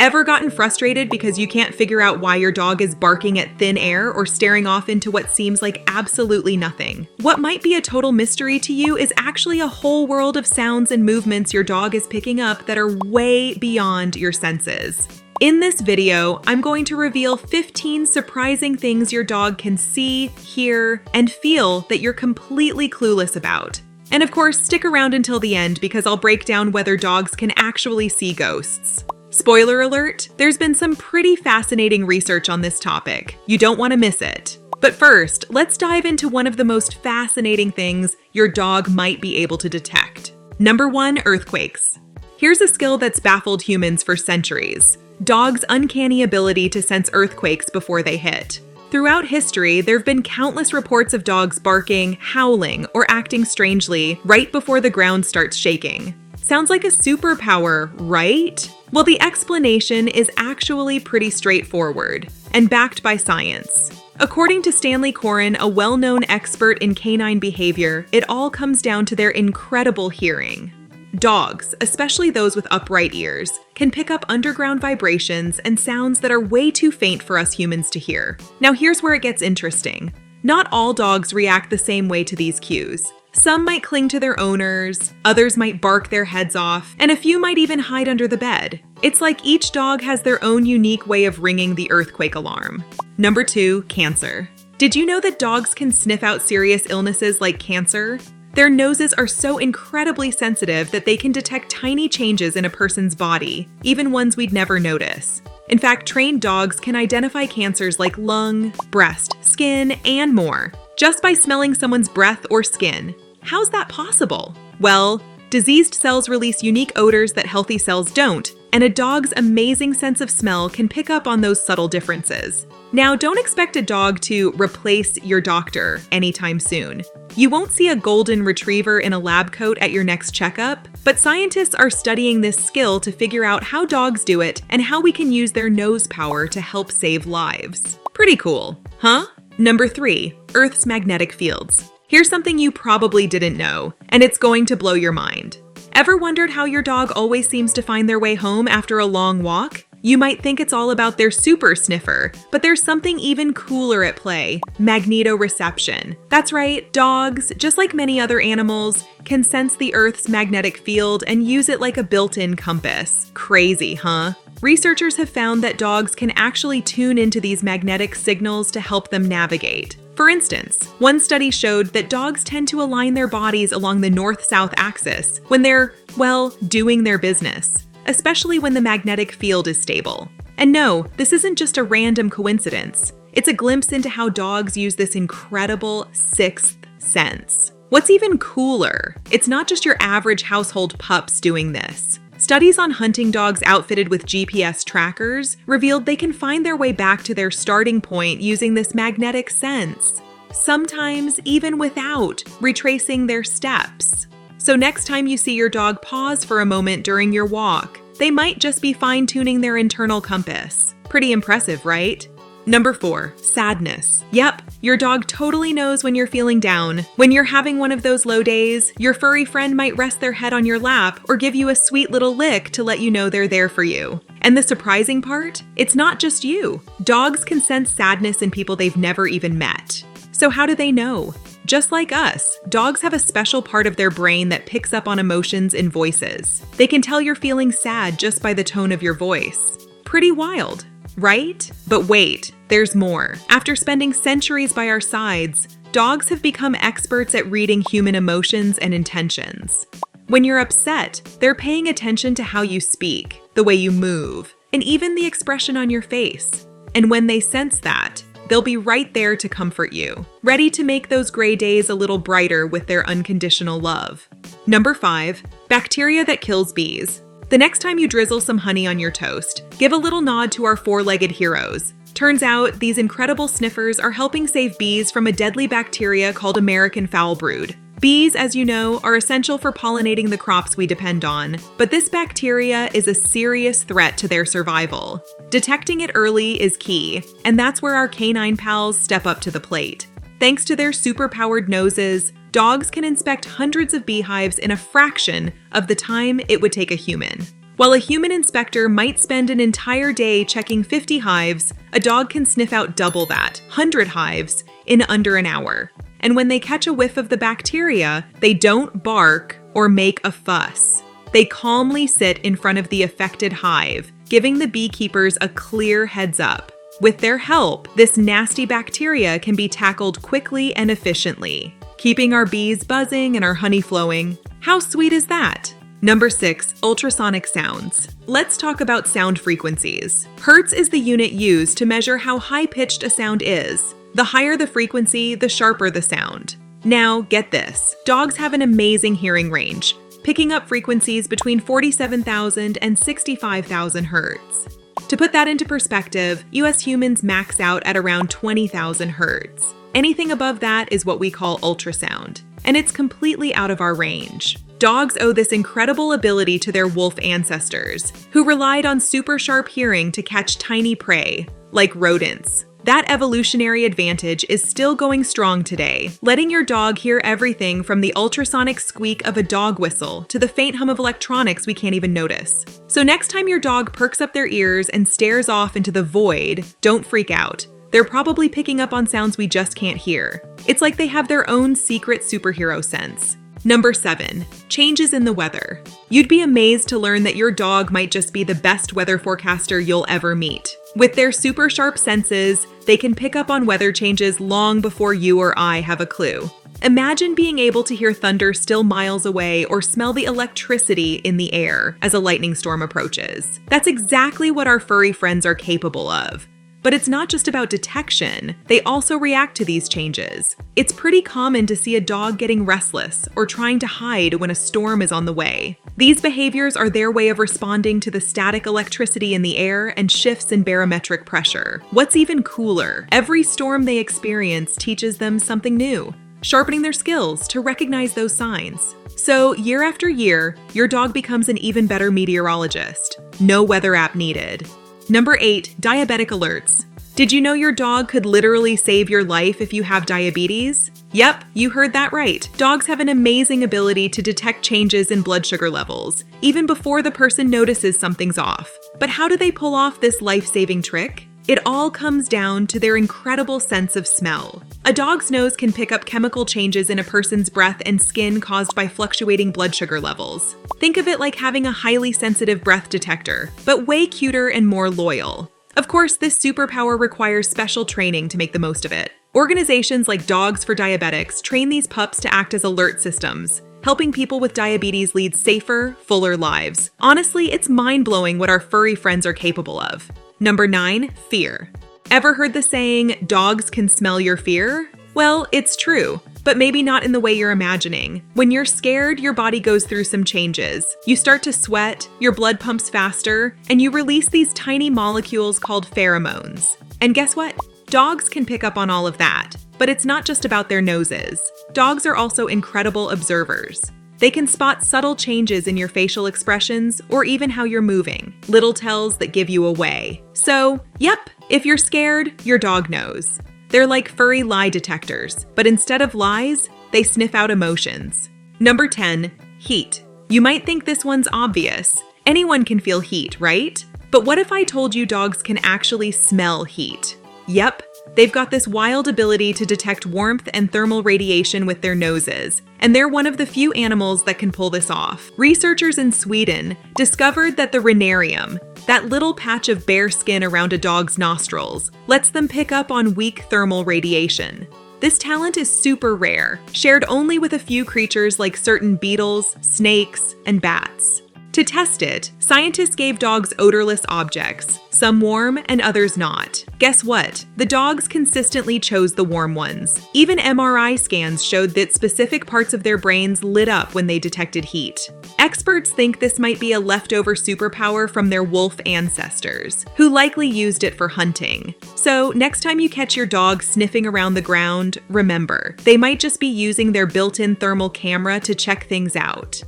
Ever gotten frustrated because you can't figure out why your dog is barking at thin air or staring off into what seems like absolutely nothing? What might be a total mystery to you is actually a whole world of sounds and movements your dog is picking up that are way beyond your senses. In this video, I'm going to reveal 15 surprising things your dog can see, hear, and feel that you're completely clueless about. And of course, stick around until the end because I'll break down whether dogs can actually see ghosts. Spoiler alert, there's been some pretty fascinating research on this topic. You don't want to miss it. But first, let's dive into one of the most fascinating things your dog might be able to detect. Number 1, earthquakes. Here's a skill that's baffled humans for centuries: dogs' uncanny ability to sense earthquakes before they hit. Throughout history, there have been countless reports of dogs barking, howling, or acting strangely right before the ground starts shaking. Sounds like a superpower, right? Well, the explanation is actually pretty straightforward and backed by science. According to Stanley Coren, a well-known expert in canine behavior, it all comes down to their incredible hearing. Dogs, especially those with upright ears, can pick up underground vibrations and sounds that are way too faint for us humans to hear. Now here's where it gets interesting. Not all dogs react the same way to these cues. Some might cling to their owners, others might bark their heads off, and a few might even hide under the bed. It's like each dog has their own unique way of ringing the earthquake alarm. Number 2, cancer. Did you know that dogs can sniff out serious illnesses like cancer? Their noses are so incredibly sensitive that they can detect tiny changes in a person's body, even ones we'd never notice. In fact, trained dogs can identify cancers like lung, breast, skin, and more, just by smelling someone's breath or skin. How's that possible? Well, diseased cells release unique odors that healthy cells don't, and a dog's amazing sense of smell can pick up on those subtle differences. Now, don't expect a dog to replace your doctor anytime soon. You won't see a golden retriever in a lab coat at your next checkup, but scientists are studying this skill to figure out how dogs do it and how we can use their nose power to help save lives. Pretty cool, huh? Number 3, Earth's magnetic fields. Here's something you probably didn't know, and it's going to blow your mind. Ever wondered how your dog always seems to find their way home after a long walk? You might think it's all about their super sniffer, but there's something even cooler at play: magnetoreception. That's right, dogs, just like many other animals, can sense the Earth's magnetic field and use it like a built-in compass. Crazy, huh? Researchers have found that dogs can actually tune into these magnetic signals to help them navigate. For instance, one study showed that dogs tend to align their bodies along the north-south axis when they're, well, doing their business, especially when the magnetic field is stable. And no, this isn't just a random coincidence. It's a glimpse into how dogs use this incredible sixth sense. What's even cooler, it's not just your average household pups doing this. Studies on hunting dogs outfitted with GPS trackers revealed they can find their way back to their starting point using this magnetic sense, sometimes even without retracing their steps. So next time you see your dog pause for a moment during your walk, they might just be fine-tuning their internal compass. Pretty impressive, right? Number 4, sadness. Yep, your dog totally knows when you're feeling down. When you're having one of those low days, your furry friend might rest their head on your lap or give you a sweet little lick to let you know they're there for you. And the surprising part? It's not just you. Dogs can sense sadness in people they've never even met. So how do they know? Just like us, dogs have a special part of their brain that picks up on emotions in voices. They can tell you're feeling sad just by the tone of your voice. Pretty wild, right? But wait, there's more. After spending centuries by our sides, dogs have become experts at reading human emotions and intentions. When you're upset, they're paying attention to how you speak, the way you move, and even the expression on your face. And when they sense that, they'll be right there to comfort you, ready to make those gray days a little brighter with their unconditional love. Number 5, bacteria that kills bees. The next time you drizzle some honey on your toast, give a little nod to our four-legged heroes. Turns out, these incredible sniffers are helping save bees from a deadly bacteria called American foul brood. Bees, as you know, are essential for pollinating the crops we depend on, but this bacteria is a serious threat to their survival. Detecting it early is key, and that's where our canine pals step up to the plate. Thanks to their super-powered noses, dogs can inspect hundreds of beehives in a fraction of the time it would take a human. While a human inspector might spend an entire day checking 50 hives, a dog can sniff out double that, 100 hives, in under an hour. And when they catch a whiff of the bacteria, they don't bark or make a fuss. They calmly sit in front of the affected hive, giving the beekeepers a clear heads up. With their help, this nasty bacteria can be tackled quickly and efficiently, keeping our bees buzzing and our honey flowing. How sweet is that? Number 6, ultrasonic sounds. Let's talk about sound frequencies. Hertz is the unit used to measure how high-pitched a sound is. The higher the frequency, the sharper the sound. Now, get this. Dogs have an amazing hearing range, picking up frequencies between 47,000 and 65,000 hertz. To put that into perspective, US humans max out at around 20,000 hertz. Anything above that is what we call ultrasound, and it's completely out of our range. Dogs owe this incredible ability to their wolf ancestors, who relied on super sharp hearing to catch tiny prey, like rodents. That evolutionary advantage is still going strong today, letting your dog hear everything from the ultrasonic squeak of a dog whistle to the faint hum of electronics we can't even notice. So next time your dog perks up their ears and stares off into the void, don't freak out. They're probably picking up on sounds we just can't hear. It's like they have their own secret superhero sense. Number 7, changes in the weather. You'd be amazed to learn that your dog might just be the best weather forecaster you'll ever meet. With their super sharp senses, they can pick up on weather changes long before you or I have a clue. Imagine being able to hear thunder still miles away or smell the electricity in the air as a lightning storm approaches. That's exactly what our furry friends are capable of. But it's not just about detection, they also react to these changes. It's pretty common to see a dog getting restless or trying to hide when a storm is on the way. These behaviors are their way of responding to the static electricity in the air and shifts in barometric pressure. What's even cooler, every storm they experience teaches them something new, sharpening their skills to recognize those signs. So, year after year, your dog becomes an even better meteorologist. No weather app needed. Number 8, diabetic alerts. Did you know your dog could literally save your life if you have diabetes? Yep, you heard that right. Dogs have an amazing ability to detect changes in blood sugar levels, even before the person notices something's off. But how do they pull off this life-saving trick? It all comes down to their incredible sense of smell. A dog's nose can pick up chemical changes in a person's breath and skin caused by fluctuating blood sugar levels. Think of it like having a highly sensitive breath detector, but way cuter and more loyal. Of course, this superpower requires special training to make the most of it. Organizations like Dogs for Diabetics train these pups to act as alert systems, helping people with diabetes lead safer, fuller lives. Honestly, it's mind-blowing what our furry friends are capable of. Number 9, fear. Ever heard the saying, dogs can smell your fear? Well, it's true, but maybe not in the way you're imagining. When you're scared, your body goes through some changes. You start to sweat, your blood pumps faster, and you release these tiny molecules called pheromones. And guess what? Dogs can pick up on all of that, but it's not just about their noses. Dogs are also incredible observers. They can spot subtle changes in your facial expressions or even how you're moving, little tells that give you away. So, yep, if you're scared, your dog knows. They're like furry lie detectors, but instead of lies, they sniff out emotions. Number 10, heat. You might think this one's obvious. Anyone can feel heat, right? But what if I told you dogs can actually smell heat? Yep, they've got this wild ability to detect warmth and thermal radiation with their noses, and they're one of the few animals that can pull this off. Researchers in Sweden discovered that the rhinarium, that little patch of bare skin around a dog's nostrils, lets them pick up on weak thermal radiation. This talent is super rare, shared only with a few creatures like certain beetles, snakes, and bats. To test it, scientists gave dogs odorless objects, some warm and others not. Guess what? The dogs consistently chose the warm ones. Even MRI scans showed that specific parts of their brains lit up when they detected heat. Experts think this might be a leftover superpower from their wolf ancestors, who likely used it for hunting. So next time you catch your dog sniffing around the ground, remember, they might just be using their built-in thermal camera to check things out.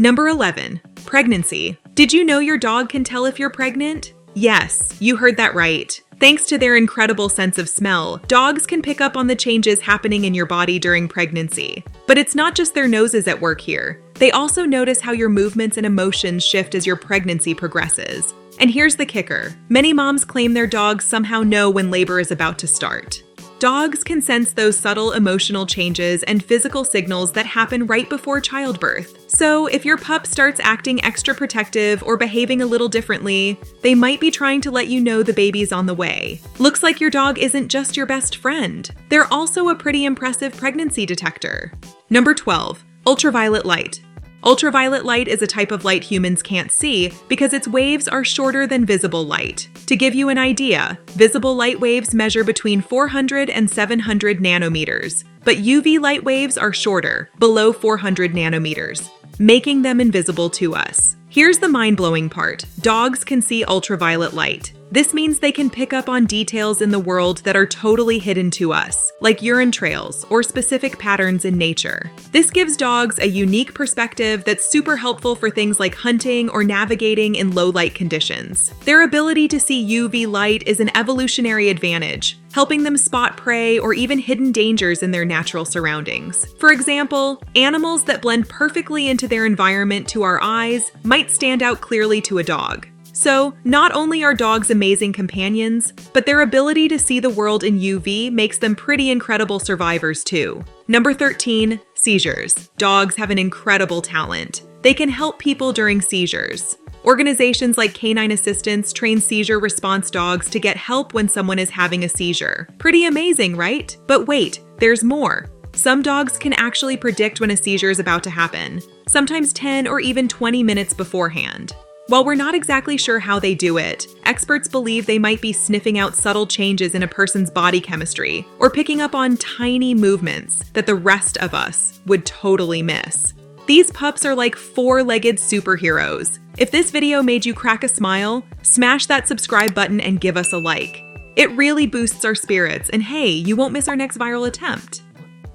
Number 11, pregnancy. Did you know your dog can tell if you're pregnant? Yes, you heard that right. Thanks to their incredible sense of smell, dogs can pick up on the changes happening in your body during pregnancy. But it's not just their noses at work here. They also notice how your movements and emotions shift as your pregnancy progresses. And here's the kicker. Many moms claim their dogs somehow know when labor is about to start. Dogs can sense those subtle emotional changes and physical signals that happen right before childbirth. So if your pup starts acting extra protective or behaving a little differently, they might be trying to let you know the baby's on the way. Looks like your dog isn't just your best friend. They're also a pretty impressive pregnancy detector. Number 12, ultraviolet light. Ultraviolet light is a type of light humans can't see because its waves are shorter than visible light. To give you an idea, visible light waves measure between 400 and 700 nanometers, but UV light waves are shorter, below 400 nanometers, making them invisible to us. Here's the mind-blowing part. Dogs can see ultraviolet light. This means they can pick up on details in the world that are totally hidden to us, like urine trails or specific patterns in nature. This gives dogs a unique perspective that's super helpful for things like hunting or navigating in low-light conditions. Their ability to see UV light is an evolutionary advantage, helping them spot prey or even hidden dangers in their natural surroundings. For example, animals that blend perfectly into their environment to our eyes might stand out clearly to a dog. So, not only are dogs amazing companions, but their ability to see the world in UV makes them pretty incredible survivors too. Number 13, seizures. Dogs have an incredible talent. They can help people during seizures. Organizations like Canine Assistance train seizure response dogs to get help when someone is having a seizure. Pretty amazing, right? But wait, there's more. Some dogs can actually predict when a seizure is about to happen, sometimes 10 or even 20 minutes beforehand. While we're not exactly sure how they do it, experts believe they might be sniffing out subtle changes in a person's body chemistry or picking up on tiny movements that the rest of us would totally miss. These pups are like four-legged superheroes. If this video made you crack a smile, smash that subscribe button and give us a like. It really boosts our spirits, and hey, you won't miss our next viral attempt.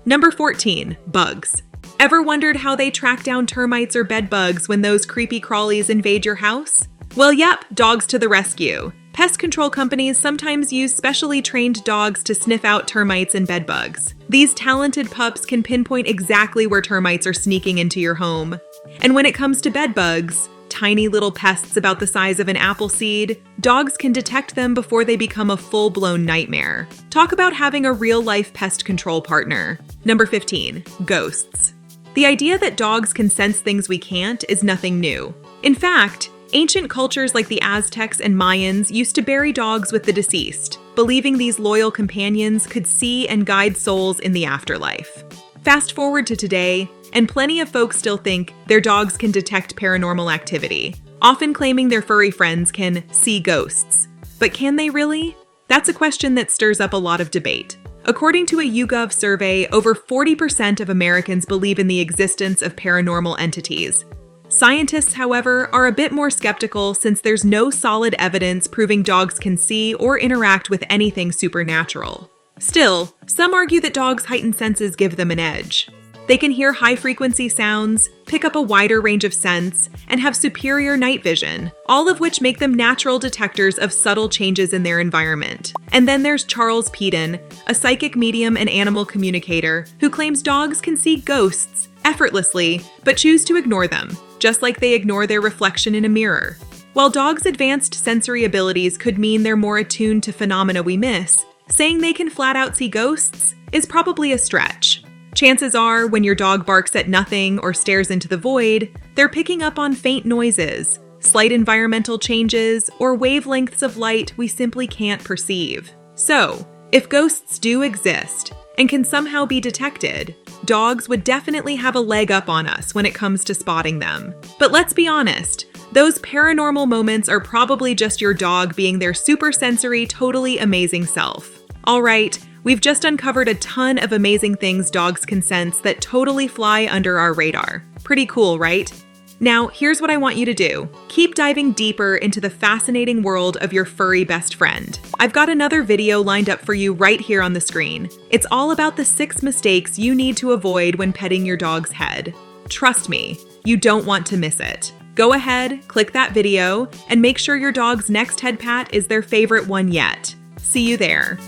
Number 14, bugs. Ever wondered how they track down termites or bed bugs when those creepy crawlies invade your house? Well, yep, dogs to the rescue. Pest control companies sometimes use specially trained dogs to sniff out termites and bed bugs. These talented pups can pinpoint exactly where termites are sneaking into your home. And when it comes to bed bugs, tiny little pests about the size of an apple seed, dogs can detect them before they become a full-blown nightmare. Talk about having a real-life pest control partner. Number 15, ghosts. The idea that dogs can sense things we can't is nothing new. In fact, ancient cultures like the Aztecs and Mayans used to bury dogs with the deceased, believing these loyal companions could see and guide souls in the afterlife. Fast forward to today, and plenty of folks still think their dogs can detect paranormal activity, often claiming their furry friends can see ghosts. But can they really? That's a question that stirs up a lot of debate. According to a YouGov survey, over 40% of Americans believe in the existence of paranormal entities. Scientists, however, are a bit more skeptical since there's no solid evidence proving dogs can see or interact with anything supernatural. Still, some argue that dogs' heightened senses give them an edge. They can hear high-frequency sounds, pick up a wider range of scents, and have superior night vision, all of which make them natural detectors of subtle changes in their environment. And then there's Charles Peden, a psychic medium and animal communicator, who claims dogs can see ghosts effortlessly, but choose to ignore them, just like they ignore their reflection in a mirror. While dogs' advanced sensory abilities could mean they're more attuned to phenomena we miss, saying they can flat-out see ghosts is probably a stretch. Chances are, when your dog barks at nothing or stares into the void, they're picking up on faint noises, slight environmental changes, or wavelengths of light we simply can't perceive. So, if ghosts do exist and can somehow be detected, dogs would definitely have a leg up on us when it comes to spotting them. But let's be honest, those paranormal moments are probably just your dog being their super sensory, totally amazing self. All right, we've just uncovered a ton of amazing things dogs can sense that totally fly under our radar. Pretty cool, right? Now, here's what I want you to do. Keep diving deeper into the fascinating world of your furry best friend. I've got another video lined up for you right here on the screen. It's all about the 6 mistakes you need to avoid when petting your dog's head. Trust me, you don't want to miss it. Go ahead, click that video, and make sure your dog's next head pat is their favorite one yet. See you there.